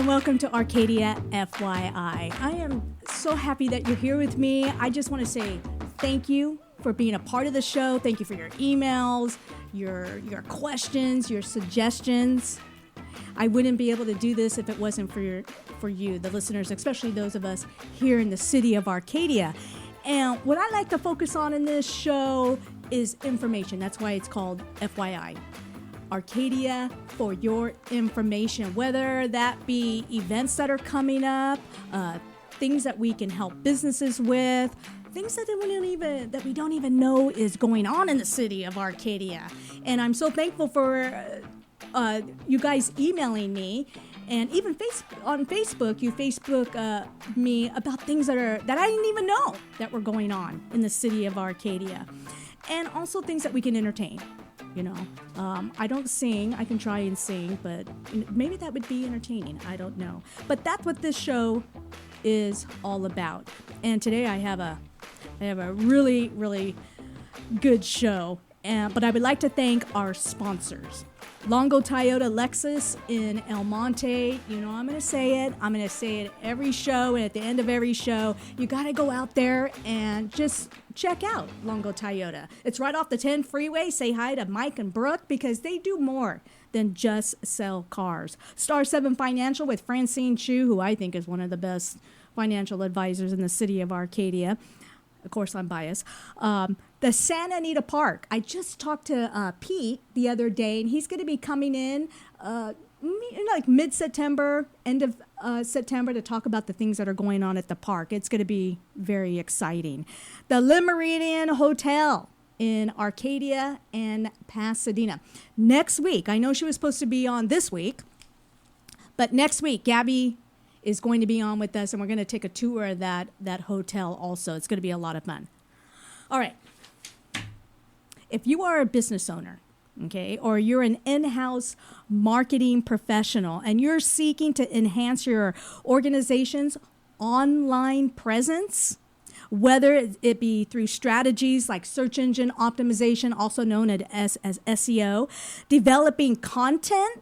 and welcome to Arcadia FYI. I am so happy that you're here with me. I just want to say thank you for being a part of the show. Thank you for your emails, your questions, your suggestions. I wouldn't be able to do this if it wasn't for you, the listeners, especially those of us here in the city of Arcadia. And what I like to focus on in this show is information. That's why it's called FYI. Arcadia for your information, whether that be events that are coming up, things that we can help businesses with, things that we don't even know is going on in the city of Arcadia. And I'm so thankful for you guys emailing me, and even on Facebook, you Facebook me about things that I didn't even know that were going on in the city of Arcadia, and also things that we can entertain. You know, I don't sing. I can try and sing, but maybe that would be entertaining. I don't know. But that's what this show is all about. And today I have a really, really good show. But I would like to thank our sponsors. Longo Toyota Lexus in El Monte. You know, I'm going to say it. I'm going to say it every show, and at the end of every show, you got to go out there and just check out Longo Toyota. It's right off the 10 freeway. Say hi to Mike and Brooke because they do more than just sell cars. Star 7 Financial with Francine Chu, who I think is one of the best financial advisors in the city of Arcadia. Of course, I'm biased. The Santa Anita Park. I just talked to Pete the other day, and he's going to be coming in like mid-September, end of September, to talk about the things that are going on at the park. It's going to be very exciting. The Le Méridien Hotel in Arcadia and Pasadena. Next week, I know she was supposed to be on this week, but next week, Gabby is going to be on with us, and we're going to take a tour of that hotel also. It's going to be a lot of fun. All right. If you are a business owner, okay, or you're an in-house marketing professional and you're seeking to enhance your organization's online presence, whether it be through strategies like search engine optimization, also known as SEO, developing content,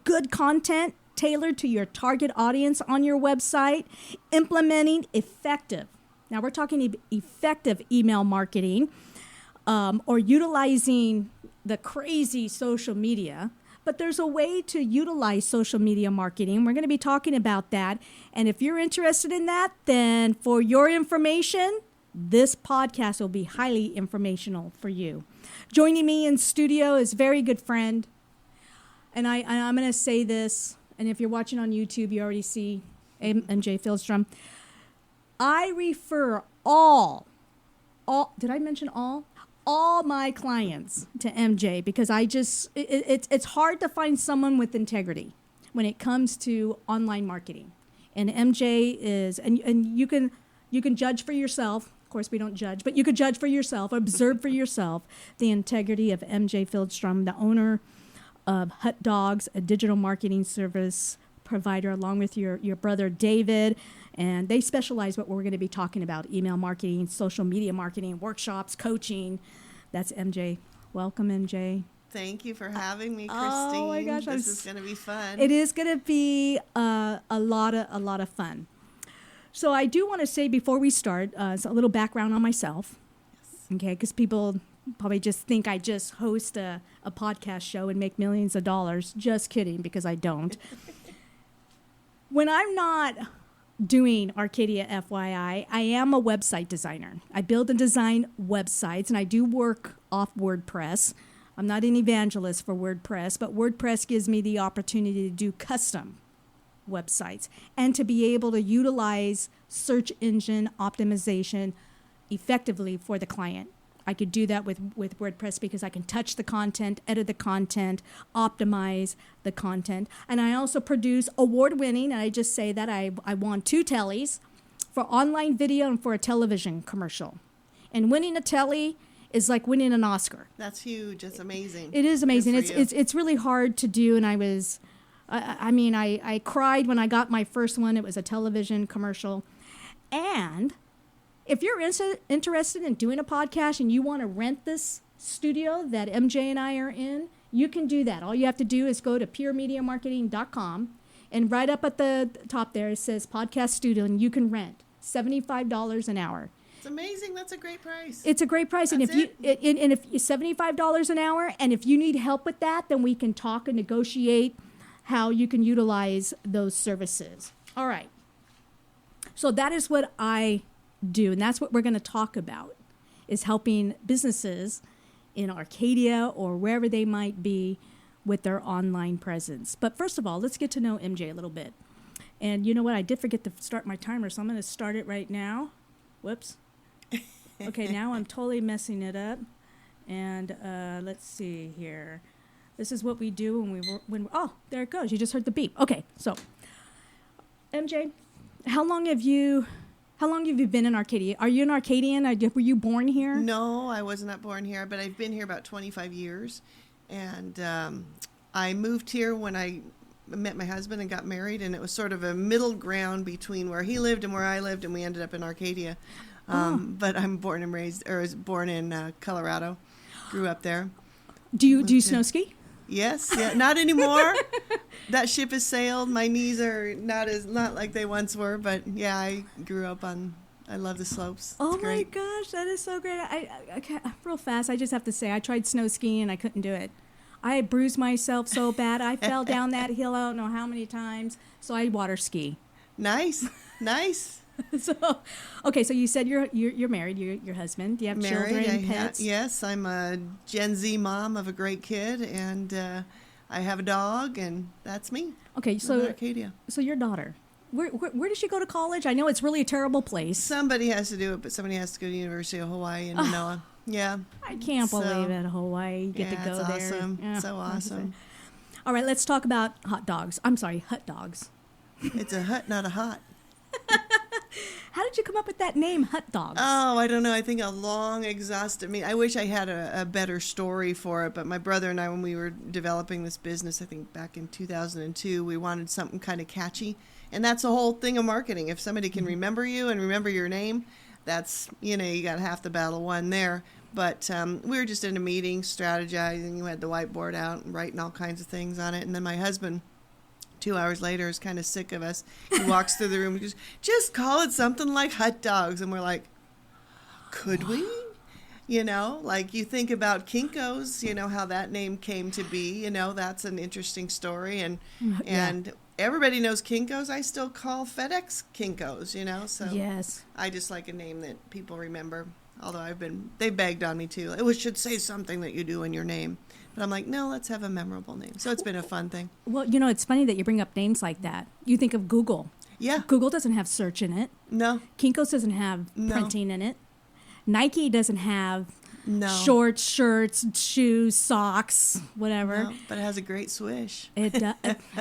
good content tailored to your target audience on your website, implementing effective, now we're talking effective email marketing, or utilizing the crazy social media. But there's a way to utilize social media marketing. We're going to be talking about that. And if you're interested in that, then for your information, this podcast will be highly informational for you. Joining me in studio is a very good friend. And I'm going to say this, and if you're watching on YouTube, you already see MJ Fieldstrom. I refer all, did I mention all? All my clients to MJ because it's hard to find someone with integrity when it comes to online marketing. And MJ is, and you can judge for yourself. Of course, we don't judge, but you could judge for yourself, observe for yourself the integrity of MJ Fieldstrom, the owner of Hut Dogs, a digital marketing service provider, along with your brother David. And they specialize what we're going to be talking about: email marketing, social media marketing, workshops, coaching. That's MJ. Welcome, MJ. Thank you for having me, Christine. Oh my gosh, this is going to be fun. It is going to be a lot of fun. So I do want to say before we start, a little background on myself. Yes. Okay, because people probably just think I just host a podcast show and make millions of dollars. Just kidding, because I don't. When I'm not doing Arcadia FYI, I am a website designer. I build and design websites, and I do work off WordPress. I'm not an evangelist for WordPress, but WordPress gives me the opportunity to do custom websites and to be able to utilize search engine optimization effectively for the client. I could do that with WordPress because I can touch the content, edit the content, optimize the content. And I also produce award-winning, and I just say that I won 2 tellies for online video and for a television commercial. And winning a telly is like winning an Oscar. That's huge. It's amazing. It is amazing. It's really hard to do, and I cried when I got my first one. It was a television commercial. And if you're interested in doing a podcast and you want to rent this studio that MJ and I are in, you can do that. All you have to do is go to puremediamarketing.com And right up at the top there, it says podcast studio, and you can rent $75 an hour. It's amazing. That's a great price. It's a great price. And if you $75 an hour, and if you need help with that, then we can talk and negotiate how you can utilize those services. All right. So that is what I do, and that's what we're going to talk about, is helping businesses in Arcadia or wherever they might be with their online presence. But first of all, let's get to know MJ a little bit. And you know what? I did forget to start my timer, so I'm going to start it right now. Whoops. Okay, now I'm totally messing it up. And let's see here. This is what we do oh, there it goes. You just heard the beep. Okay, so MJ, how long have you been in Arcadia? Are you an Arcadian? Were you born here? No, I was not born here, but I've been here about 25 years. And I moved here when I met my husband and got married, and it was sort of a middle ground between where he lived and where I lived, and we ended up in Arcadia. But I'm was born in Colorado, grew up there. Do you snow ski? Yes, yeah, not anymore. That ship has sailed. My knees are not like they once were, but yeah, I grew up I love the slopes. Oh it's my great. gosh, that is so great. I can't, real fast, I just have to say, I tried snow skiing and I couldn't do it. I bruised myself so bad. I fell down that hill, I don't know how many times, so I water ski. Nice. So, okay, so you said you're married, your husband. Do you have children, pets? Yes, I'm a Gen Z mom of a great kid, and I have a dog, and that's me. Okay, I'm in Arcadia. So your daughter, where did she go to college? I know it's really a terrible place. Somebody has to do it, but somebody has to go to the University of Hawaii in Manoa. Yeah. I can't believe it, Hawaii. You get to go it's there. Awesome. Yeah, So awesome. All right, let's talk about hot dogs. I'm sorry, hut dogs. It's a hut, not a hot. How did you come up with that name, hut dogs? Oh, I don't know. I think a long, exhaustive. I wish I had a better story for it. But my brother and I, when we were developing this business, I think back in 2002, we wanted something kind of catchy. And that's the whole thing of marketing. If somebody can remember you and remember your name, that's, you got half the battle won there. But we were just in a meeting, strategizing. You had the whiteboard out and writing all kinds of things on it. And then my husband, 2 hours later, is kind of sick of us. He walks through the room and goes, just call it something like hot dogs. And we're like, could we? Like you think about Kinko's, how that name came to be, that's an interesting story. And everybody knows Kinko's. I still call FedEx Kinko's, so yes. I just like a name that people remember. Although they begged on me too. It should say something that you do in your name. But I'm like, no, let's have a memorable name. So it's been a fun thing. Well, it's funny that you bring up names like that. You think of Google. Yeah. Google doesn't have search in it. No. Kinko's doesn't have printing in it. Nike doesn't have shorts, shirts, shoes, socks, whatever. No, but it has a great swish. It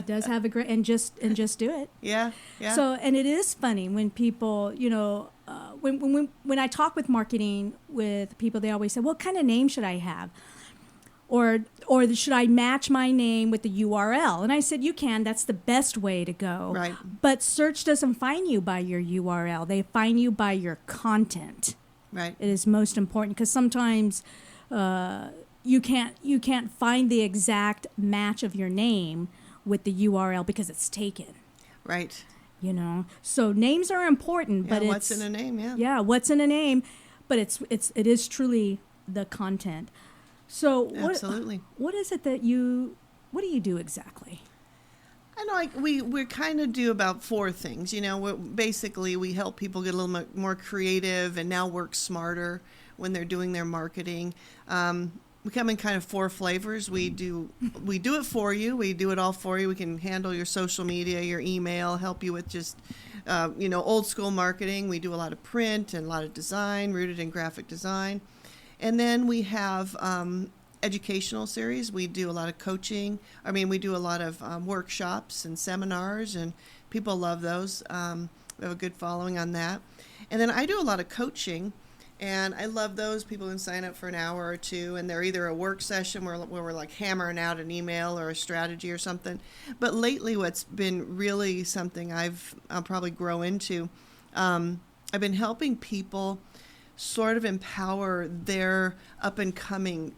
does have a great, and just do it. Yeah. So, and it is funny when people, when I talk with marketing with people, they always say, what kind of name should I have? Or should I match my name with the URL? And I said, you can. That's the best way to go. Right. But search doesn't find you by your URL. They find you by your content. Right. It is most important because sometimes you can't find the exact match of your name with the URL because it's taken. Right. So names are important, but what's in a name? Yeah, what's in a name, but it is truly the content. So absolutely. What is it what do you do exactly? I know we kind of do about four things. Basically we help people get a little more creative and now work smarter when they're doing their marketing. We come in kind of four flavors. We do it for you. We do it all for you. We can handle your social media, your email, help you with just old school marketing. We do a lot of print and a lot of design, rooted in graphic design. And then we have educational series. We do a lot of coaching. We do a lot of workshops and seminars, and people love those. We have a good following on that. And then I do a lot of coaching, and I love those. People can sign up for an hour or two, and they're either a work session where we're like hammering out an email or a strategy or something. But lately what's been really something I'll probably grow into, I've been helping people sort of empower their up-and-coming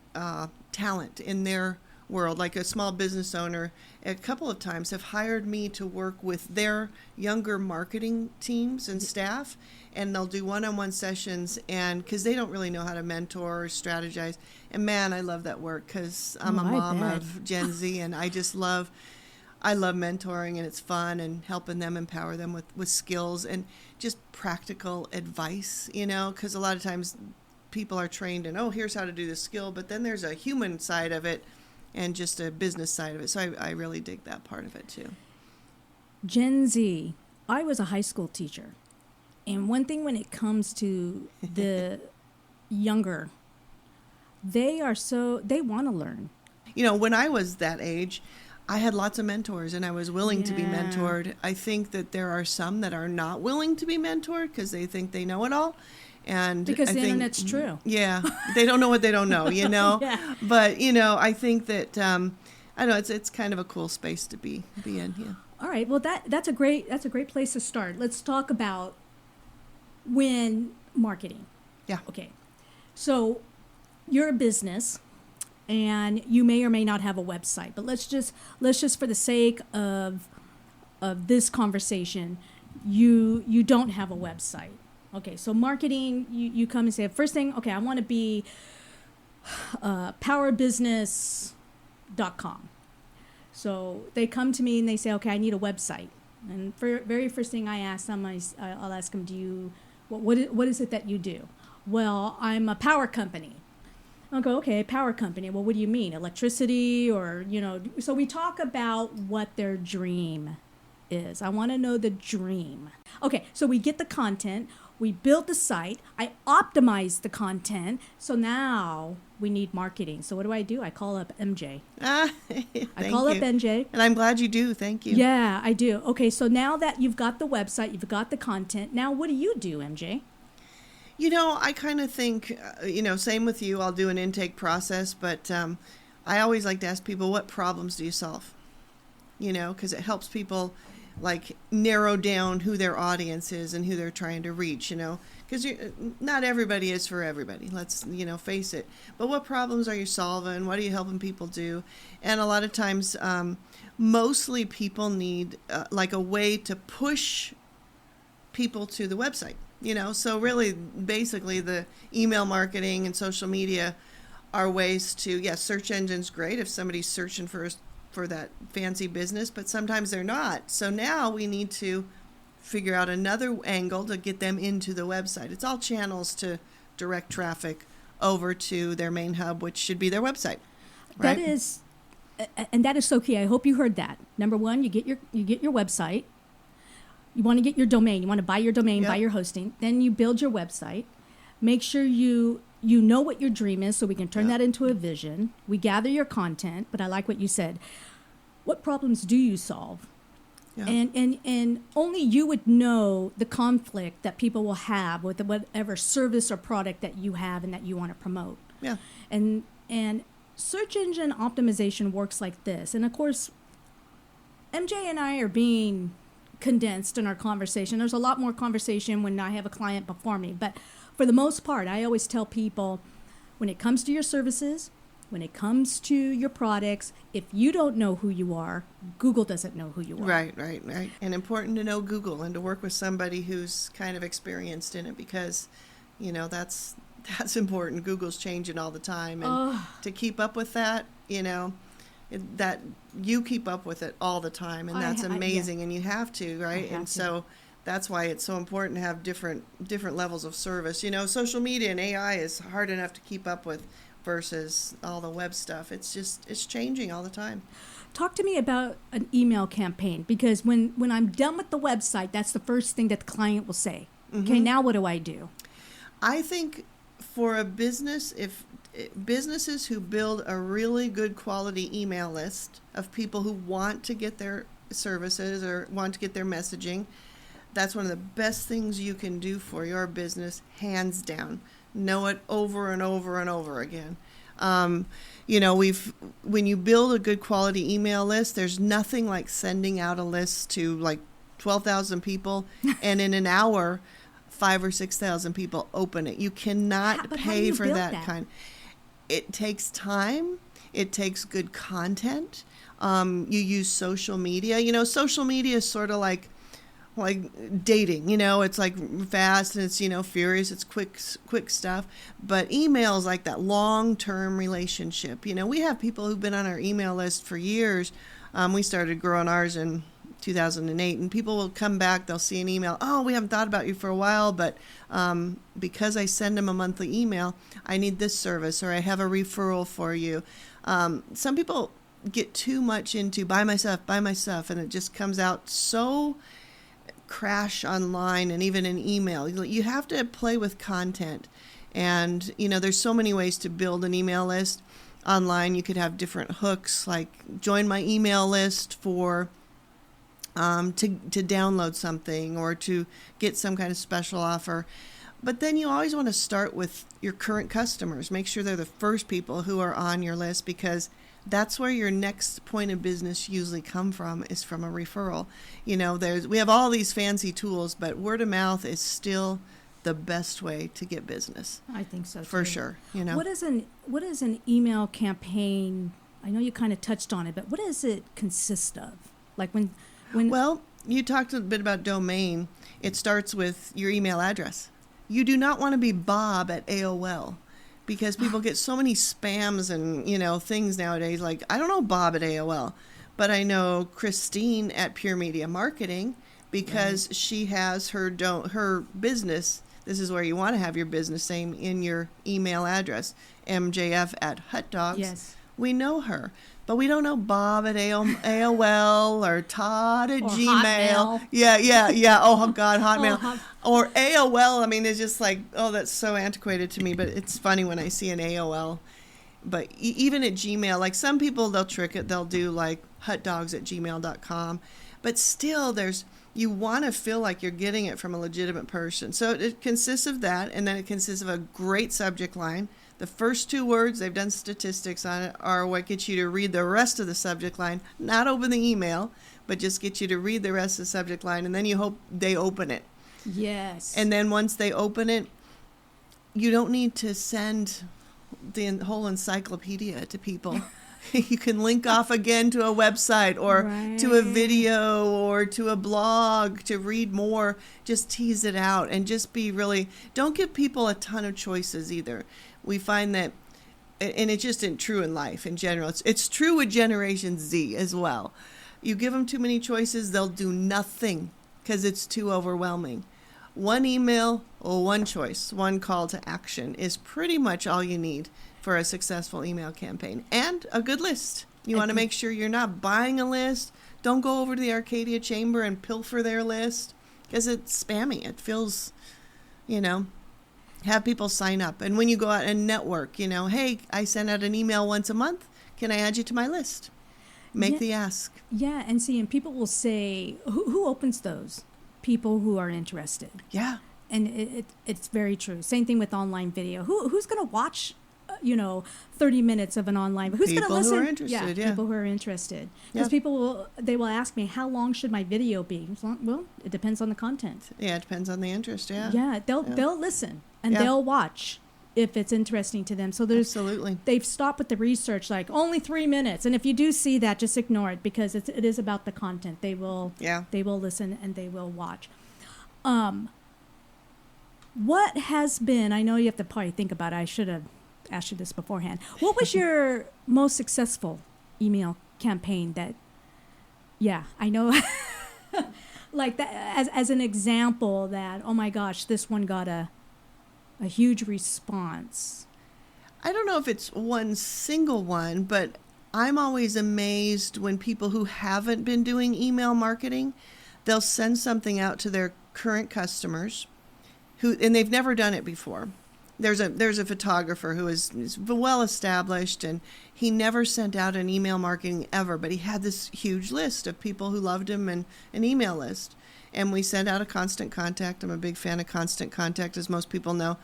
talent in their world, like a small business owner, a couple of times have hired me to work with their younger marketing teams and staff, and they'll do one-on-one sessions, and because they don't really know how to mentor or strategize. And man, I love that work because I'm a mom of Gen Z, and I love mentoring, and it's fun and helping them, empower them with skills and just practical advice, because a lot of times people are trained in, here's how to do the skill, but then there's a human side of it and just a business side of it. So I really dig that part of it too. Gen Z, I was a high school teacher. And one thing when it comes to the younger, they want to learn. When I was that age, I had lots of mentors and I was willing to be mentored. I think that there are some that are not willing to be mentored because they think they know it all. And because the internet's true. Yeah. They don't know what they don't know, Yeah. But, I think that, I know it's kind of a cool space to be in. Yeah. All right. Well, that's a great place to start. Let's talk about marketing. Yeah. Okay. So you're a business and you may or may not have a website, but let's just for the sake of this conversation, you don't have a website. Okay, so marketing, you come and say, first thing, okay, I want to be powerbusiness.com. So they come to me and they say, okay, I need a website. And for very first thing I ask them, I'll ask them, what is it that you do? Well, I'm a power company. I'll go, okay, power company. Well, what do you mean? Electricity or, so we talk about what their dream is. I want to know the dream. Okay, so we get the content. We build the site. I optimize the content. So now we need marketing. So what do? I call up MJ. Up MJ. And I'm glad you do. Thank you. Yeah, I do. Okay, so now that you've got the website, you've got the content, now what do you do, MJ? I kind of think, same with you. I'll do an intake process, but I always like to ask people, what problems do you solve? Because it helps people narrow down who their audience is and who they're trying to reach, because not everybody is for everybody. Let's, face it. But what problems are you solving? What are you helping people do? And a lot of times, mostly people need a way to push people to the website, so really basically the email marketing and social media are ways to, search engine's great if somebody's searching for that fancy business, but sometimes they're not. So now we need to figure out another angle to get them into the website. It's all channels to direct traffic over to their main hub, which should be their website. Right? That is so key. I hope you heard that. Number one, you get your website. You want to get your domain. You want to buy your domain, buy your hosting. Then you build your website. Make sure you know what your dream is so we can turn that into a vision. We gather your content, but I like what you said. What problems do you solve? Yeah. And only you would know the conflict that people will have with whatever service or product that you have and that you want to promote. Yeah. And search engine optimization works like this. And of course, MJ and I are being condensed in our conversation. There's a lot more conversation when I have a client before me, but for the most part, I always tell people, when it comes to your services, when it comes to your products, if you don't know who you are, Google doesn't know who you are. Right. And important to know Google and to work with somebody who's kind of experienced in it because, that's important. Google's changing all the time. And to keep up with that, that you keep up with it all the time. And that's amazing. And you have to, right? So that's why it's so important to have different levels of service. Social media and AI is hard enough to keep up with versus all the web stuff. It's changing all the time. Talk to me about an email campaign, because when I'm done with the website, that's the first thing that the client will say. Mm-hmm. Okay, now what do I do? I think for a business, if businesses who build a really good quality email list of people who want to get their services or want to get their messaging, that's one of the best things you can do for your business, hands down. Know it over and over and over again. When you build a good quality email list, there's nothing like sending out a list to 12,000 people and in an hour 5,000 or 6,000 people open it. You cannot pay for that kind. It takes time. It takes good content. You use social media. You know, social media is sort of like dating, you know, it's like fast and it's, you know, furious, it's quick stuff. But email is like that long-term relationship. You know, we have people who've been on our email list for years. We started growing ours in 2008, and people will come back, they'll see an email, oh, we haven't thought about you for a while, but because I send them a monthly email, I need this service, or I have a referral for you. Some people get too much into buy my stuff, and it just comes out so crash online and even in email. You have to play with content, and you know, there's so many ways to build an email list online. You could have different hooks, like join my email list for to download something or to get some kind of special offer. But then you always want to start with your current customers. Make sure they're the first people who are on your list, because that's where your next point of business usually come from, is from a referral. You know, we have all these fancy tools, but word of mouth is still the best way to get business. I think so, for too. sure. You know, what is an email campaign? I know you kind of touched on it, but what does it consist of? Like when well, you talked a bit about domain. It starts with your email address. You do not want to be Bob at AOL, because people get so many spams and, you know, things nowadays. Like, I don't know Bob at AOL, but I know Christine at Pure Media Marketing, because she has her business. This is where you want to have your business name in your email address, MJF at Hut Dogs. Yes. We know her, but we don't know Bob at AOL or Todd at or Gmail. Hotmail. Yeah. Oh, God, Hotmail. Oh, Or AOL. I mean, it's just like, oh, that's so antiquated to me, but it's funny when I see an AOL. But even at Gmail, like some people, they'll trick it. They'll do like hutdogs@gmail.com. But still, you want to feel like you're getting it from a legitimate person. So it consists of that, and then it consists of a great subject line. The first two words, they've done statistics on it, are what gets you to read the rest of the subject line. Not open the email, but just get you to read the rest of the subject line, and then you hope they open it. Yes. And then once they open it, you don't need to send the whole encyclopedia to people. You can link off again to a website or to a video or to a blog to read more. Just tease it out and just don't give people a ton of choices either. We find that, and it's just true in life in general. It's true with Generation Z as well. You give them too many choices, they'll do nothing because it's too overwhelming. One email or one choice, one call to action is pretty much all you need for a successful email campaign, and a good list. You want to make sure you're not buying a list. Don't go over to the Arcadia Chamber and pilfer their list, because it's spammy. It feels, have people sign up. And when you go out and network, hey, I send out an email once a month. Can I add you to my list? Make the ask. Yeah, and people will say, who opens those? People who are interested. Yeah. And it's very true. Same thing with online video. Who's going to watch 30 minutes of an online, but who's going to listen? People who are interested, yeah. People who are interested. Because people will ask me, how long should my video be? Well, it depends on the content. Yeah, it depends on the interest, yeah. Yeah, they'll listen and they'll watch if it's interesting to them. So Absolutely. They've stopped with the research, like only 3 minutes. And if you do see that, just ignore it, because it is about the content. They will listen and they will watch. What has been, I know you have to probably think about it, I should have asked you this beforehand. What was your most successful email campaign I know, like that as an example that, oh my gosh, this one got a huge response? I don't know if it's one single one, but I'm always amazed when people who haven't been doing email marketing, they'll send something out to their current customers and they've never done it before. There's a photographer who is well established, and he never sent out an email marketing ever, but he had this huge list of people who loved him and an email list. And we sent out a Constant Contact. I'm a big fan of Constant Contact, as most people know.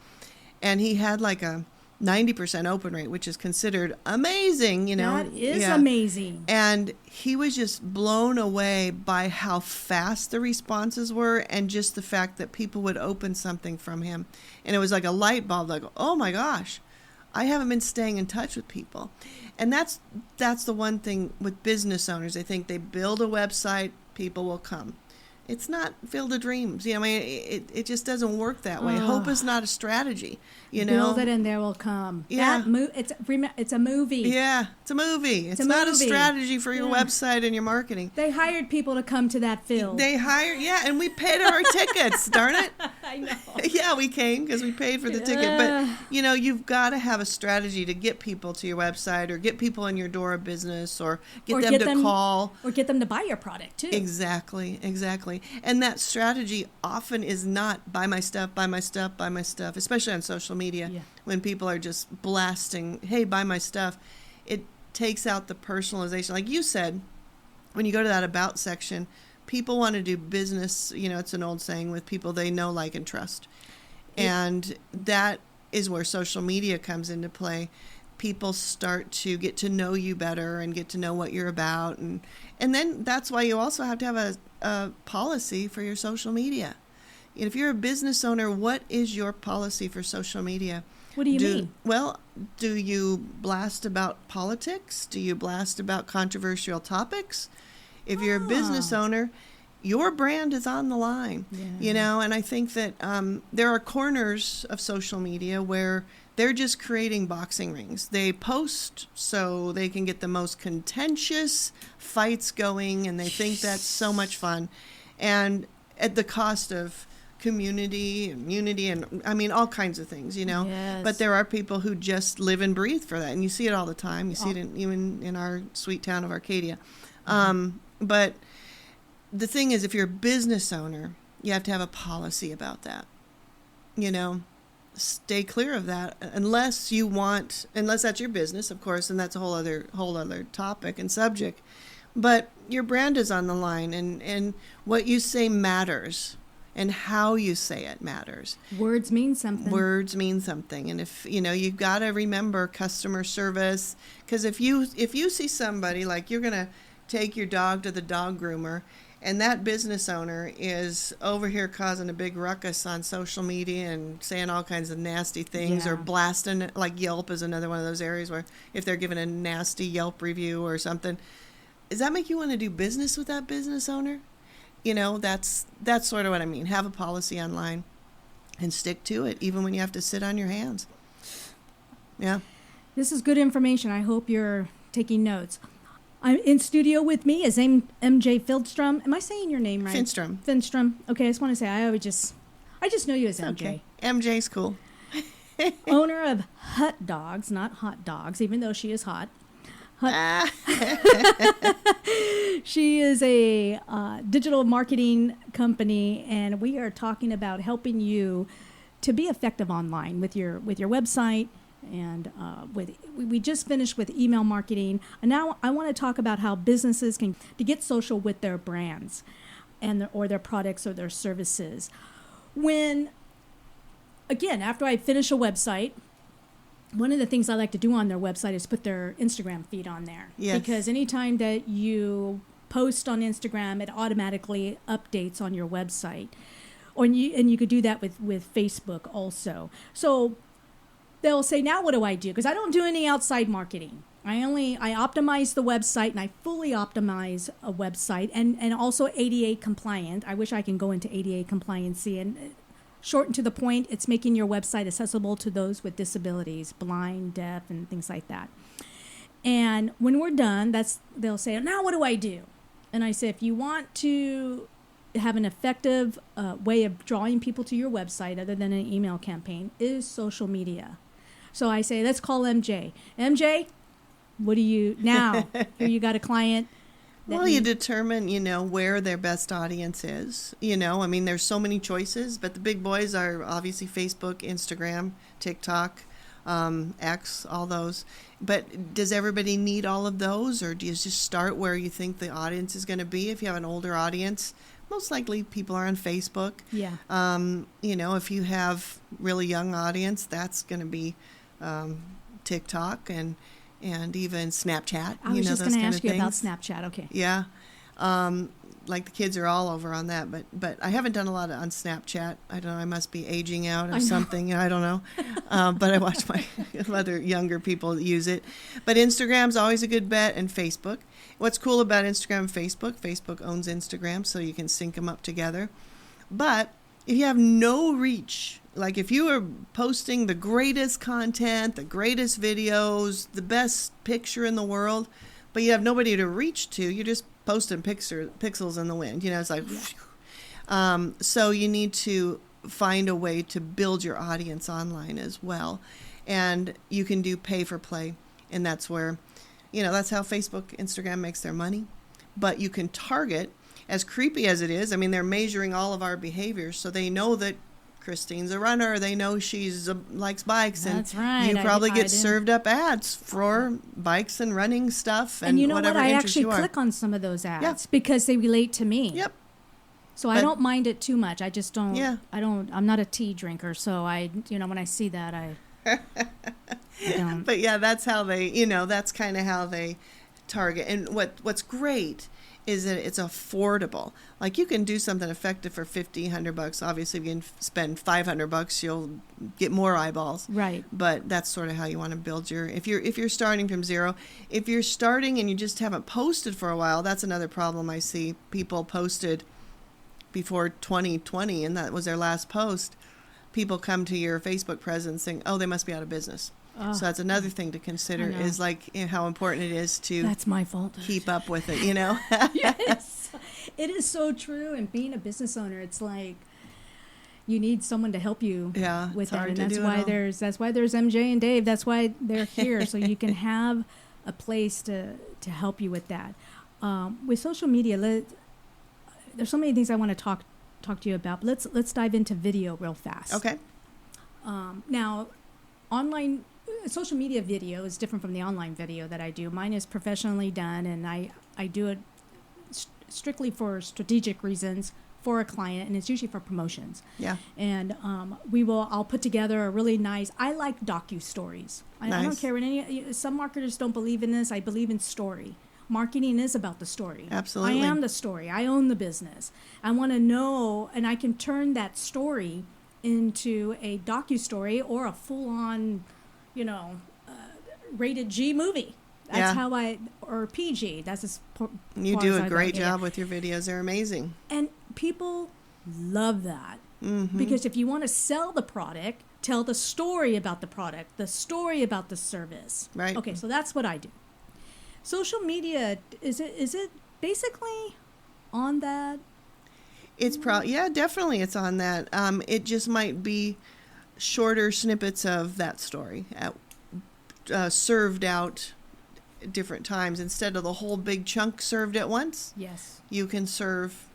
And he had like a 90% open rate, which is considered amazing, That is amazing. And he was just blown away by how fast the responses were, and just the fact that people would open something from him. And it was like a light bulb, like, oh my gosh, I haven't been staying in touch with people. And that's the one thing with business owners. I think they build a website, people will come. It's not Field of Dreams. I mean, it just doesn't work that way. Hope is not a strategy. Build it and there will come. Yeah. It's a movie. Yeah, it's a movie. It's not a strategy for your website and your marketing. They hired people to come to that field. And we paid our tickets, darn it. I know. Yeah, we came because we paid for the ticket. But, you've got to have a strategy to get people to your website or get people in your door of business or get them to call. Or get them to buy your product, too. Exactly. And that strategy often is not buy my stuff, especially on social media. Yeah. When people are just blasting, hey, buy my stuff. It takes out the personalization. Like you said, when you go to that about section, people want to do business, it's an old saying, with people they know, like, and trust. And that is where social media comes into play. People start to get to know you better and get to know what you're about. And then that's why you also have to have a policy for your social media. If you're a business owner, what is your policy for social media? What do you mean? Well, do you blast about politics? Do you blast about controversial topics? If you're a business owner, your brand is on the line, and I think that there are corners of social media where they're just creating boxing rings. They post so they can get the most contentious fights going, and they think that's so much fun, and at the cost of community and unity and all kinds of things, Yes. But there are people who just live and breathe for that, and you see it all the time. You see it even in our sweet town of Arcadia. But the thing is, if you're a business owner, you have to have a policy about that. Stay clear of that unless that's your business, of course, and that's a whole other topic and subject. But your brand is on the line, and what you say matters. And how you say it matters. Words mean something. And if you've got to remember customer service, because if you see somebody, like, you're gonna take your dog to the dog groomer, and that business owner is over here causing a big ruckus on social media and saying all kinds of nasty things, or blasting, like Yelp is another one of those areas where if they're giving a nasty Yelp review or something, does that make you want to do business with that business owner? That's sort of what I mean. Have a policy online and stick to it, even when you have to sit on your hands. Yeah. This is good information. I hope you're taking notes. I'm in studio with me is MJ Fildstrom. Am I saying your name right? Finstrom. Okay, I just want to say I just know you as MJ. Okay. MJ's cool. Owner of Hut Dogs, not Hot Dogs, even though she is hot. She is a digital marketing company, and we are talking about helping you to be effective online with your website. And we just finished with email marketing, and now I want to talk about how businesses can to get social with their brands, or their products or their services. After I finish a website, one of the things I like to do on their website is put their Instagram feed on there. Yes. Because anytime that you post on Instagram, it automatically updates on your website. And you could do that with Facebook also. So they'll say, now what do I do? Because I don't do any outside marketing. I optimize the website, and I fully optimize a website, and also ADA compliant. I wish I can go into ADA compliancy, and short and to the point, it's making your website accessible to those with disabilities, blind, deaf, and things like that. And when we're done, they'll say, now what do I do? And I say, if you want to have an effective way of drawing people to your website other than an email campaign, is social media. So I say, let's call MJ. MJ, what do you now? Here you got a client. Well, you determine, where their best audience is. There's so many choices, but the big boys are obviously Facebook, Instagram, TikTok, X, all those. But does everybody need all of those, or do you just start where you think the audience is going to be? If you have an older audience, most likely people are on Facebook. Yeah. If you have really young audience, that's going to be TikTok and even Snapchat. I was just going to ask you about Snapchat. Okay. Yeah. like the kids are all over on that, but I haven't done a lot on Snapchat. I don't know, I must be aging out or something. I don't know. But I watch my other younger people use it. But Instagram's always a good bet, and Facebook. What's cool about Instagram and Facebook owns Instagram, so you can sync them up together. But if you have no reach, like if you are posting the greatest content, the greatest videos, the best picture in the world, but you have nobody to reach to, you're just posting pixels in the wind. You know, it's like, so you need to find a way to build your audience online as well. And you can do pay for play. And that's where, you know, that's how Facebook, Instagram makes their money. But you can target, as creepy as it is, I mean, they're measuring all of our behaviors. So they know that Christine's a runner. They know she's likes bikes, That's and right. you probably get didn't- served up ads for bikes and running stuff and And you know what? whatever I interest actually you are. click on some of those ads Yeah. because they relate to me. Yep. So I But- don't mind it too much. I just don't. Yeah. I'm not a tea drinker, so when I see that, I don't. But yeah, that's how they, you know, that's kind of how they target. And what's great is that it's affordable. Like you can do something effective for $1,500. Obviously, if you can spend $500, you'll get more eyeballs. Right. But that's sort of how you want to build your. If you're starting from zero, if you're starting and you just haven't posted for a while, that's another problem I see. People posted before 2020, and that was their last post. People come to your Facebook presence saying, "Oh, they must be out of business." Oh, So that's another thing to consider I know. is like how important it is to that's my fault. keep up with it, you know? Yes, it is so true. And being a business owner, it's like you need someone to help you Yeah, with it's that, hard and to that's do it why all. there's MJ and Dave. That's why they're here, so you can have a place to help you with that. With social media, there's so many things I want to talk to you about. But let's dive into video real fast. Okay. Now, online social media video is different from the online video that I do. Mine is professionally done, and I do it strictly for strategic reasons for a client, and it's usually for promotions. Yeah. And I'll put together a really nice. I like docu-stories. I don't Nice. care what some marketers don't believe in this. I believe in story. Marketing is about the story. Absolutely. I am the story. I own the business. I want to know, and I can turn that story into a docu-story or a full-on, rated G movie. That's Yeah. how or PG. That's as You far do as a I great go. Yeah. job with your videos. They're amazing. And people love that. Mm-hmm. Because if you want to sell the product, tell the story about the product, the story about the service. Right. Okay, so that's what I do. Social media, is it basically on that? It's yeah, definitely it's on that. It just might be shorter snippets of that story served out at different times instead of the whole big chunk served at once. Yes. You can serve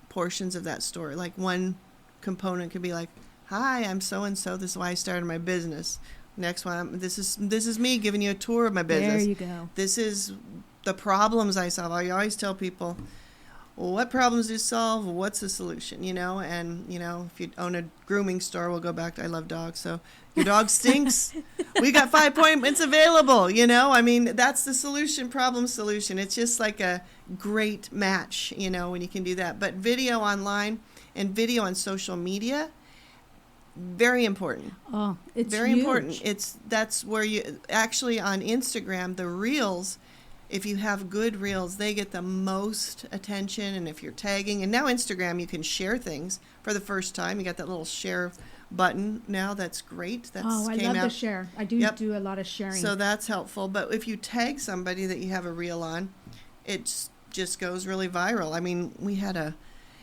portions of that story. Like one component could be like, "Hi, I'm so and so. This is why I started my business." Next one, this is me giving you a tour of my business. There you go. This is the problems I solve. I always tell people, well, what problems do you solve? What's the solution? And if you own a grooming store, we'll go back to I love dogs. So your dog stinks. We got 5 appointments available. I mean, that's the solution, problem solution. It's just like a great match, when you can do that. But video online and video on social media, very important. Oh, it's Very huge. important. That's where you actually on Instagram, the reels, if you have good reels, they get the most attention. And if you're tagging, and now Instagram, you can share things for the first time. You got that little share button now. That's great. That's I came love out. to share. I do Yep. do a lot of sharing. So that's helpful. But if you tag somebody that you have a reel on, it just goes really viral. I mean, we had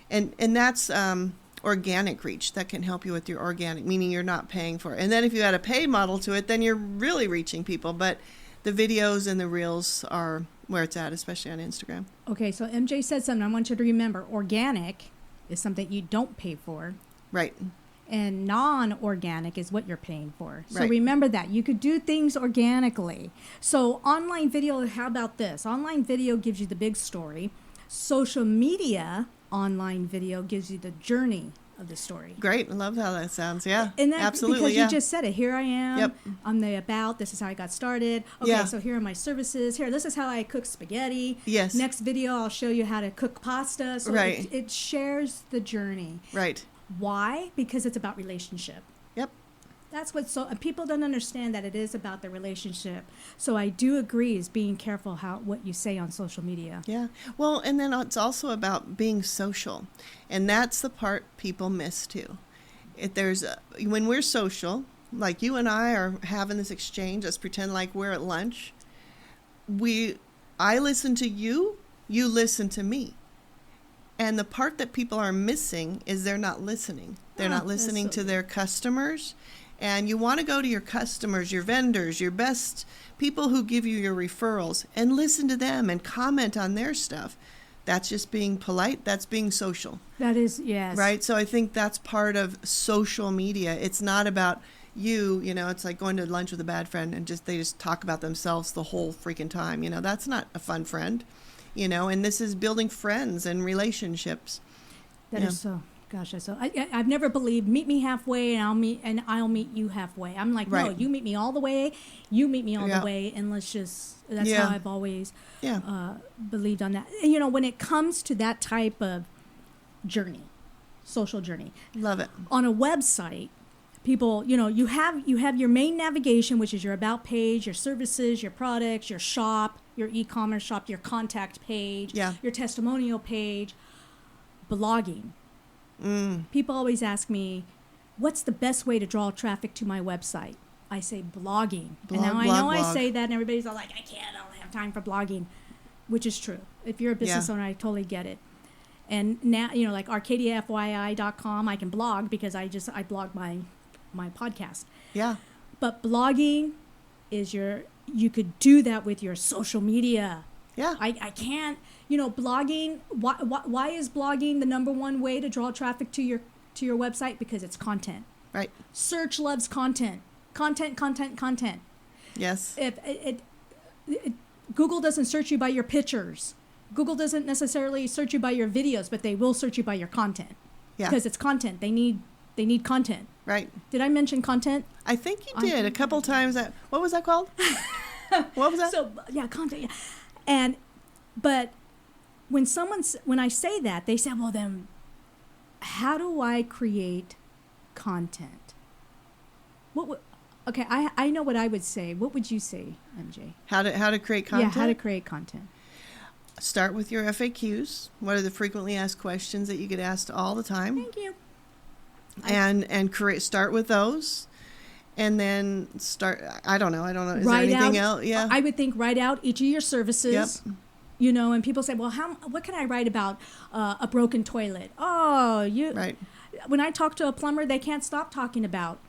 and that's organic reach. That can help you with your organic, meaning you're not paying for it. And then if you add a pay model to it, then you're really reaching people. But the videos and the reels are where it's at, especially on Instagram. Okay, so MJ said something I want you to remember. Organic is something you don't pay for, Right. and non-organic is what you're paying for. So Right. remember that. You could do things organically. So online video, how about this? Online video gives you the big story. Social media online video gives you the journey of the story. Great. I love how that sounds. Yeah, And that, absolutely. because Yeah. you just said it. Here I am. Yep. I'm the about. This is how I got started. Okay, Yeah. so here are my services. Here, this is how I cook spaghetti. Yes. Next video, I'll show you how to cook pasta. So Right. it shares the journey. Right. Why? Because it's about relationship. Yep. That's what and people don't understand that it is about the relationship. So I do agree is being careful what you say on social media. Yeah. Well, and then it's also about being social. And that's the part people miss too. When we're social, like you and I are having this exchange, let's pretend like we're at lunch. I listen to you, you listen to me. And the part that people are missing is they're not listening. They're not listening to their customers. And you want to go to your customers, your vendors, your best people who give you your referrals, and listen to them and comment on their stuff. That's just being polite. That's being social. That is, yes. Right? So I think that's part of social media. It's not about it's like going to lunch with a bad friend and they just talk about themselves the whole freaking time. That's not a fun friend. And this is building friends and relationships. That is so. Gosh, I've never believed meet me halfway and I'll meet you halfway. I'm like, no, you meet me all the way, you meet me all the way, and that's how I've always believed on that. And, when it comes to that type of journey, social journey, love it. On a website, people, you have your main navigation, which is your about page, your services, your products, your shop, your e-commerce shop, your contact page, your testimonial page, blogging. People always ask me, what's the best way to draw traffic to my website? I say blogging. And now I know I say that and everybody's all like, I don't have time for blogging, which is true. If you're a business owner, I totally get it. And now, like ArcadiaFYI.com, I can blog because I blog my podcast. Yeah. But blogging is you could do that with your social media. Yeah. I can't, blogging, why is blogging the number one way to draw traffic to your website? Because it's content. Right. Search loves content. Content. Yes. If Google doesn't search you by your pictures. Google doesn't necessarily search you by your videos, but they will search you by your content. Yeah. Because it's content. They need content. Right. Did I mention content? I think you did a couple times. What was that called? What was that? So, content. Yeah. But when I say that, they say, well, then how do I create content? Okay, I know what I would say. What would you say, MJ? How to create content? Yeah, how to create content. Start with your FAQs. What are the frequently asked questions that you get asked all the time? Thank you. And start with those. And then I don't know. Is there anything else? Yeah. I would think write out each of your services. Yep. And people say, well, what can I write about a broken toilet? Right. When I talk to a plumber, they can't stop talking about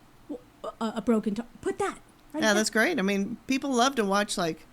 a broken toilet. Put that. That's great. I mean, people love to watch like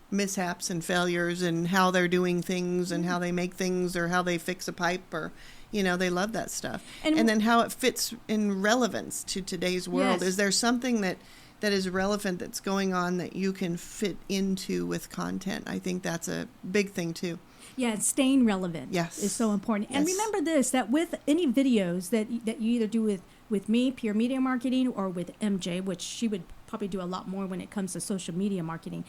mishaps and failures and how they're doing things and how they make things or how they fix a pipe or, they love that stuff. And then how it fits in relevance to today's world. Yes. Is there something that is relevant that's going on that you can fit into with content? I think that's a big thing too. Yeah, staying relevant is so important. Yes. And remember this, that with any videos that you either do with me, Pure Media Marketing, or with MJ, which she would probably do a lot more when it comes to social media marketing,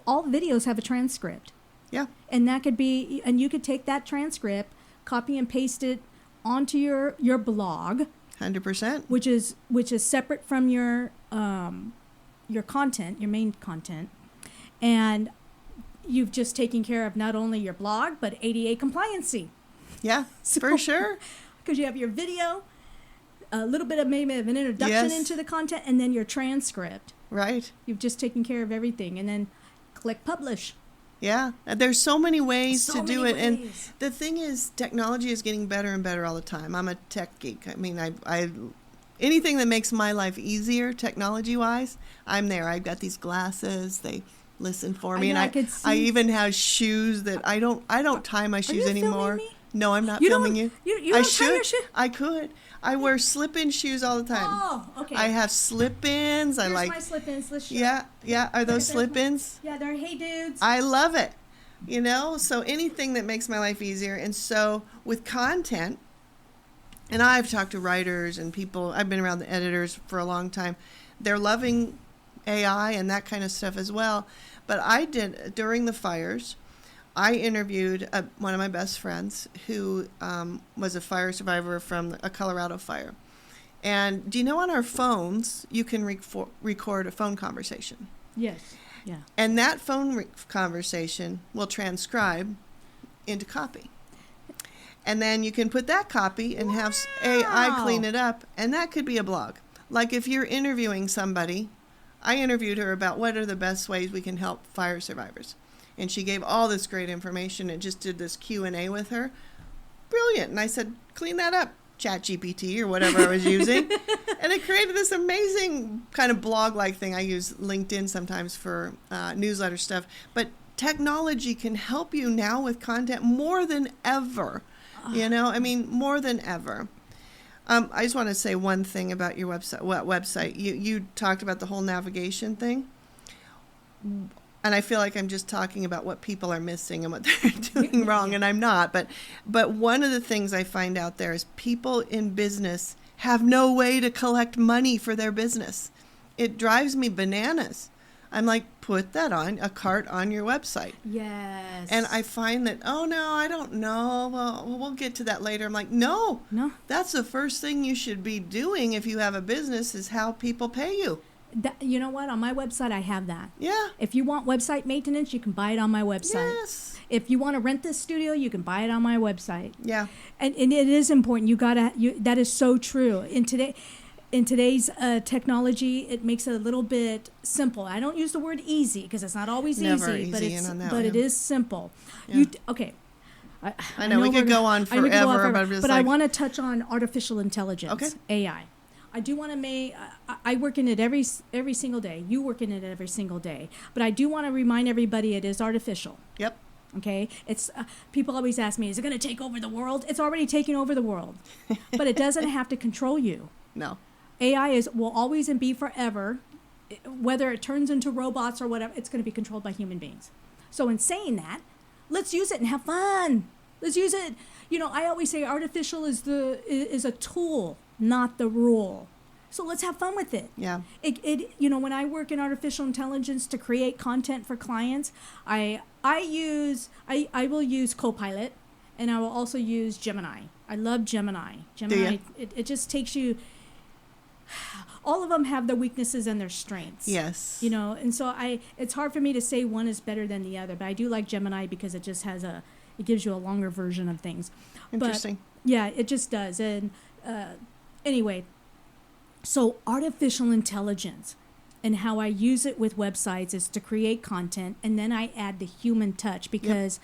all videos have a transcript. Yeah. And you could take that transcript, copy and paste it onto your blog. 100%. Which is separate from your content, your main content. And you've just taken care of not only your blog, but ADA compliancy. Yeah, for sure. Because you have your video, a little bit of maybe of an introduction into the content, and then your transcript. Right. You've just taken care of everything. And then click publish. Yeah, there's so many ways to do it. And the thing is, technology is getting better and better all the time. I'm a tech geek. I mean, I anything that makes my life easier technology-wise, I'm there. I've got these glasses. They listen for me. I even have shoes that I don't tie my shoes anymore. Me? No, I'm not filming you. You don't tie your shoe? I could. I wear slip-in shoes all the time. Oh, okay. I have slip-ins. Here's my slip-ins. Let's show. Yeah. Are those slip-ins? Yeah, they're Hey Dudes. I love it. So anything that makes my life easier. And so with content, And I've talked to writers and people, I've been around the editors for a long time. They're loving AI and that kind of stuff as well. But I did, during the fires, I interviewed one of my best friends who was a fire survivor from a Colorado fire. And do you know on our phones, you can record a phone conversation? Yes. Yeah. And that phone conversation will transcribe into copy. And then you can put that copy and have AI clean it up. And that could be a blog. Like if you're interviewing somebody, I interviewed her about what are the best ways we can help fire survivors. And she gave all this great information and just did this Q&A with her. Brilliant. And I said, clean that up, ChatGPT or whatever I was using. And it created this amazing kind of blog-like thing. I use LinkedIn sometimes for newsletter stuff. But technology can help you now with content more than ever. More than ever. I just want to say one thing about your website. You talked about the whole navigation thing. And I feel like I'm just talking about what people are missing and what they're doing wrong, and I'm not. But one of the things I find out there is people in business have no way to collect money for their business. It drives me bananas. I'm like, put that on a cart on your website. Yes. And I find that, oh, no, I don't know. Well, we'll get to that later. I'm like, no. That's the first thing you should be doing if you have a business is how people pay you. You know what? On my website, I have that. Yeah. If you want website maintenance, you can buy it on my website. Yes. If you want to rent this studio, you can buy it on my website. Yeah. And it is important. That is so true. In today's technology, it makes it a little bit simple. I don't use the word easy because it's not always easy, but it is simple. Yeah. I know we could go on forever, but I want to touch on artificial intelligence, okay. AI. I do want to make. I work in it every single day. You work in it every single day, but I do want to remind everybody it is artificial. Yep. Okay, it's people always ask me, is it going to take over the world? It's already taking over the world, but it doesn't have to control you. No. AI will always and be forever, whether it turns into robots or whatever, it's going to be controlled by human beings. So in saying that, let's use it and have fun. Let's use it. I always say artificial is a tool, not the rule. So let's have fun with it. Yeah. When I work in artificial intelligence to create content for clients, I will use Copilot, and I will also use Gemini. I love Gemini. Gemini, it just takes you. All of them have their weaknesses and their strengths. Yes. And so it's hard for me to say one is better than the other, but I do like Gemini because it just has it gives you a longer version of things. Interesting. But, yeah, it just does. And anyway, so artificial intelligence and how I use it with websites is to create content, and then I add the human touch because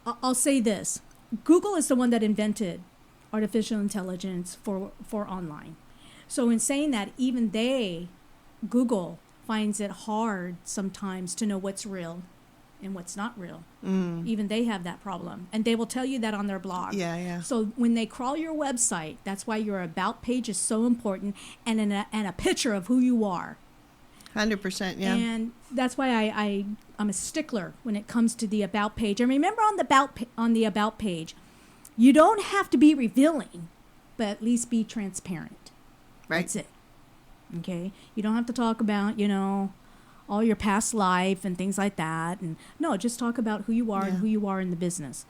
I'll say this. Google is the one that invented artificial intelligence for online. So in saying that, even Google finds it hard sometimes to know what's real and what's not real. Even they have that problem. And they will tell you that on their blog. Yeah. So when they crawl your website, that's why your about page is so important, and a picture of who you are. 100%, yeah. And that's why I'm a stickler when it comes to the about page. And remember on the about page, you don't have to be revealing, but at least be transparent. Right. That's it. Okay? You don't have to talk about, all your past life and things like that. And no, just talk about who you are and who you are in the business.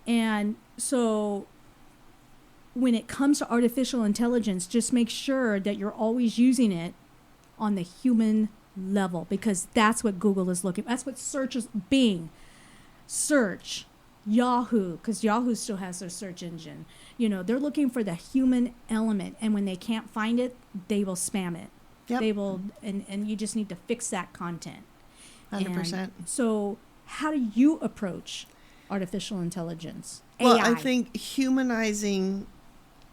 And so when it comes to artificial intelligence, just make sure that you're always using it on the human level, because that's what Google is looking. That's what search is. Bing, search, Yahoo, because Yahoo still has their search engine. They're looking for the human element, and when they can't find it, they will spam it. Yep. They will, and you just need to fix that content. 100%. And so how do you approach artificial intelligence? Well, AI? I think humanizing,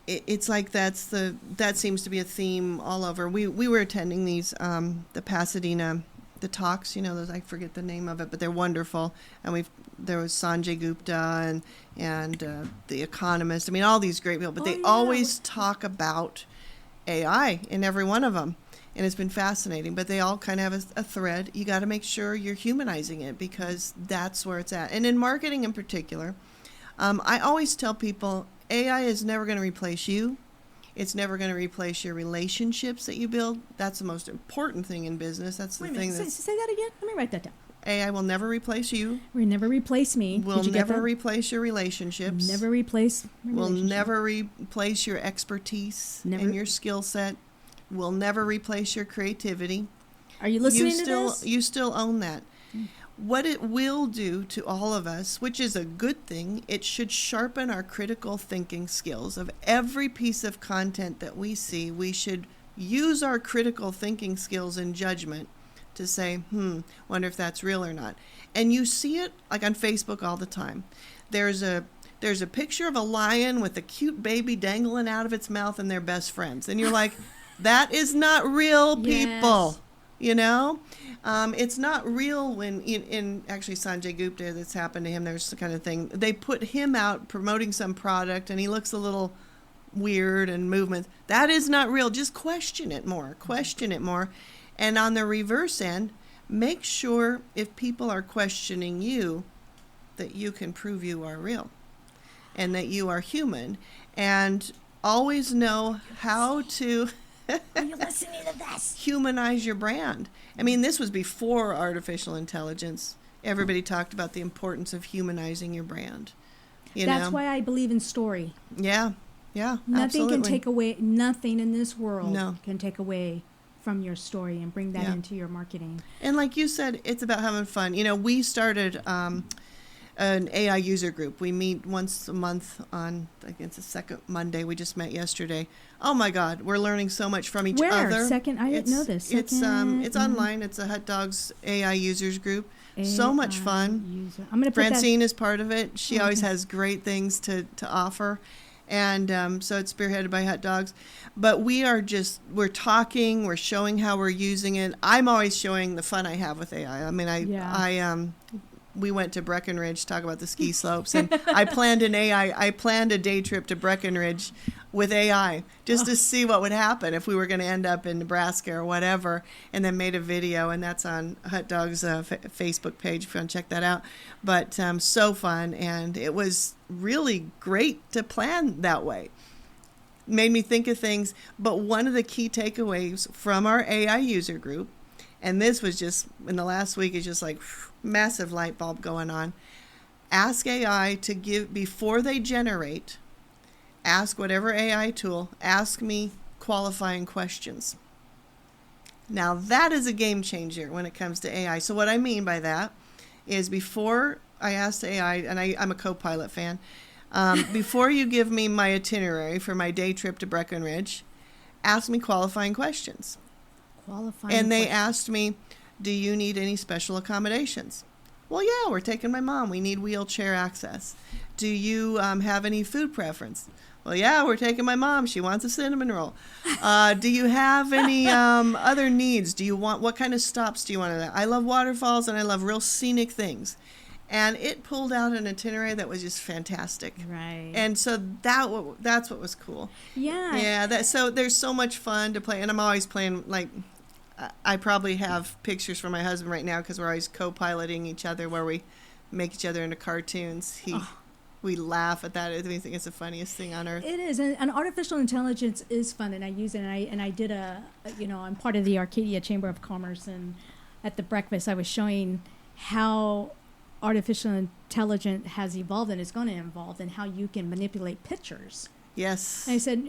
it's like that seems to be a theme all over. We were attending these, the Pasadena, the talks, those, I forget the name of it, but they're wonderful. And there was Sanjay Gupta and The Economist. I mean, all these great people, but they always talk about AI in every one of them. And it's been fascinating, but they all kind of have a thread. You got to make sure you're humanizing it, because that's where it's at. And in marketing in particular, I always tell people, AI is never going to replace you. It's never going to replace your relationships that you build. That's the most important thing in business. That's the Wait a thing minute. that's Say that again. Let me write that down. AI will never replace you. Will never replace me. Will Did you get never that? replace your relationships. Never replace my Will relationship. never replace your expertise Never. and your skill set. Will never replace your creativity. Are you listening you to still this? you still own that. What it will do to all of us, which is a good thing, it should sharpen our critical thinking skills. Of every piece of content that we see, we should use our critical thinking skills and judgment to say, wonder if that's real or not. And you see it like on Facebook all the time. There's a picture of a lion with a cute baby dangling out of its mouth and they're best friends. And you're like, that is not real, people. Yes. You know, it's not real when in actually Sanjay Gupta, that's happened to him. There's the kind of thing. They put him out promoting some product and he looks a little weird and movement. That is not real. Just question it more. Question it more. And on the reverse end, make sure if people are questioning you that you can prove you are real and that you are human, and always know how to Are you listening to this? humanize your brand. I mean, this was before artificial intelligence. Everybody talked about the importance of humanizing your brand. That's why I believe in story. Yeah, Nothing absolutely. can take away. Nothing in this world No. can take away from your story and bring that Yeah. into your marketing. And like you said, it's about having fun. We started an AI user group. We meet once a month on, I think it's the second Monday. We just met yesterday. Oh my God, we're learning so much from each Where? other. Second? I didn't know this. It's Second, online. It's a Hot Dogs AI users group. So much fun. I'm going to put Francine is part of it. She always Okay. has great things to offer. And so it's spearheaded by Hot Dogs. But we're talking, we're showing how we're using it. I'm always showing the fun I have with AI. I mean, we went to Breckenridge to talk about the ski slopes, and I planned a day trip to Breckenridge with AI just to see what would happen if we were going to end up in Nebraska or whatever, and then made a video, and that's on Hot Dogs Facebook page if you want to check that out. But so fun, and it was really great to plan that way. Made me think of things, but one of the key takeaways from our AI user group, and this was just in the last week, is just like massive light bulb going on. Ask AI to give, before they generate, ask whatever AI tool, ask me qualifying questions. Now that is a game changer when it comes to AI. So what I mean by that is, before I ask AI, and I'm a co-pilot fan, before you give me my itinerary for my day trip to Breckenridge, ask me qualifying questions. And they asked me, do you need any special accommodations? Well, yeah, we're taking my mom. We need wheelchair access. Do you have any food preference? Well, yeah, we're taking my mom. She wants a cinnamon roll. Do you have any other needs? What kind of stops do you want to? I love waterfalls and I love real scenic things. And it pulled out an itinerary that was just fantastic. Right. And so that's what was cool. Yeah. Yeah. So there's so much fun to play. And I'm always playing, like, I probably have pictures from my husband right now because we're always co-piloting each other, where we make each other into cartoons. We laugh at that. We think it's the funniest thing on earth. It is, and artificial intelligence is fun, and I use it. And I did I'm part of the Arcadia Chamber of Commerce, and at the breakfast I was showing how artificial intelligence has evolved and is going to evolve, and how you can manipulate pictures. Yes. And I said,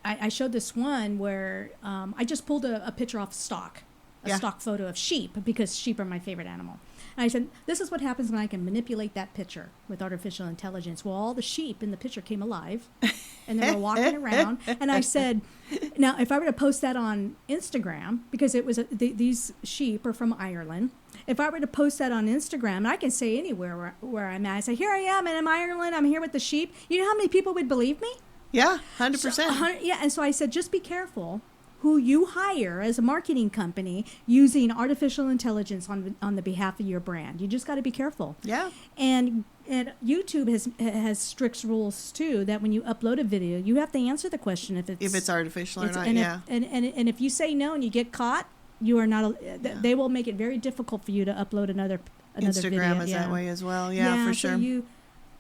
I showed this one where I just pulled a picture off stock, stock photo of sheep, because sheep are my favorite animal. And I said, this is what happens when I can manipulate that picture with artificial intelligence. Well, all the sheep in the picture came alive, and they were walking around. And I said, now, if I were to post that on Instagram, because it was these sheep are from Ireland. If I were to post that on Instagram, and I can say anywhere where I'm at, I say, here I am, and I'm Ireland. I'm here with the sheep. You know how many people would believe me? Yeah, 100%. And so I said, just be careful who you hire as a marketing company using artificial intelligence on the behalf of your brand. You just got to be careful. Yeah. And YouTube has strict rules too, that when you upload a video, you have to answer the question if it's artificial or not. And if you say no and you get caught, you are not. They will make it very difficult for you to upload another Instagram video. is that way as well. Yeah, for sure. So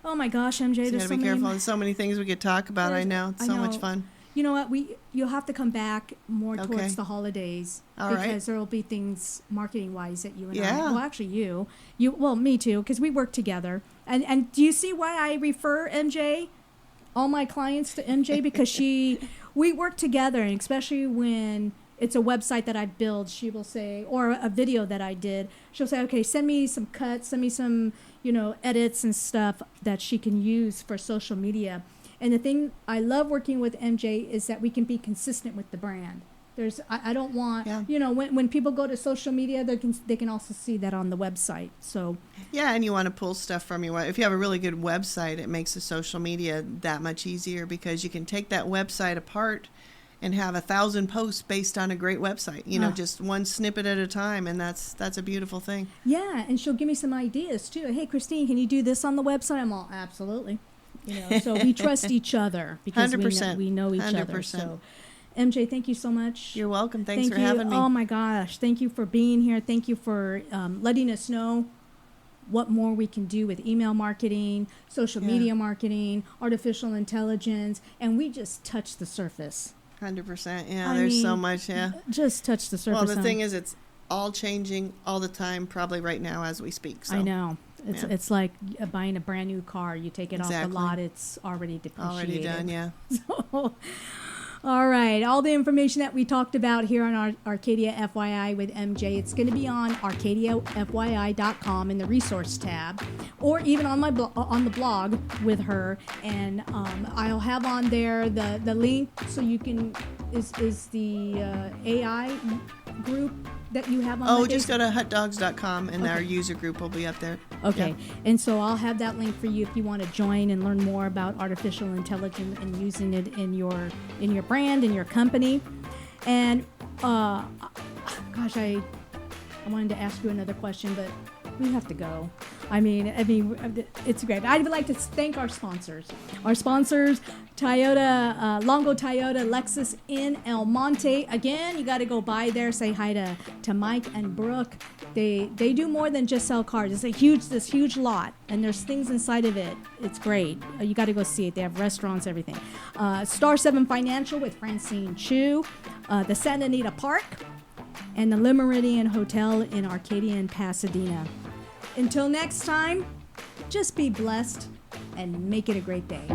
Oh my gosh, MJ, So you there's gotta so be careful. many. There's so many things we could talk about. I know. It's so much fun. You know what? You'll have to come back more Okay. towards the holidays All because right. there will be things marketing wise that you and I. Yeah. Well, actually, well, me too, because we work together. And do you see why I refer MJ, all my clients to MJ, because we work together, and especially when it's a website that I build, she will say, or a video that I did, she'll say, okay, send me some cuts, send me some, edits and stuff that she can use for social media. And the thing I love working with MJ is that we can be consistent with the brand. I don't want, Yeah. when people go to social media, they can also see that on the website. So Yeah, and you want to pull stuff from your if you have a really good website, it makes the social media that much easier because you can take that website apart and have 1,000 posts based on a great website. Just one snippet at a time, and that's a beautiful thing. yeah, and she'll give me some ideas too. Hey, Christine, can you do this on the website? I'm all absolutely. So we trust each other because 100%. we know each 100%. other. So MJ, thank you so much. You're welcome. Thanks Thank for you. having me. Oh my gosh, thank you for being here. Thank you for letting us know what more we can do with email marketing, social media marketing, artificial intelligence, and we just touched the surface. 100%. Yeah, I there's so mean, much. Yeah. Just touched the surface. Well, the thing is, it's all changing all the time, probably right now as we speak. So. I know. It's like buying a brand new car. You take it off the Exactly. lot, it's already depreciated. Already done, yeah. So, all right. All the information that we talked about here on our Arcadia FYI with MJ, it's going to be on arcadiafyi.com in the resource tab, or even on my on the blog with her. And I'll have on there the link so you can is the AI group that you have on. Oh, the just Facebook? go to hutdogs.com and our user group will be up there. Okay, Yeah. and so I'll have that link for you if you want to join and learn more about artificial intelligence and using it in your brand, in your company. And gosh, I wanted to ask you another question, but we have to go. I mean, it's great. I'd like to thank our sponsors. Our sponsors, Toyota, Longo Toyota, Lexus in El Monte. Again, you got to go by there. Say hi to Mike and Brooke. They do more than just sell cars. It's this huge lot, and there's things inside of it. It's great. You got to go see it. They have restaurants, everything. Star 7 Financial with Francine Chu, the Santa Anita Park, and the Le Meridian Hotel in Arcadia and Pasadena. Until next time, just be blessed and make it a great day.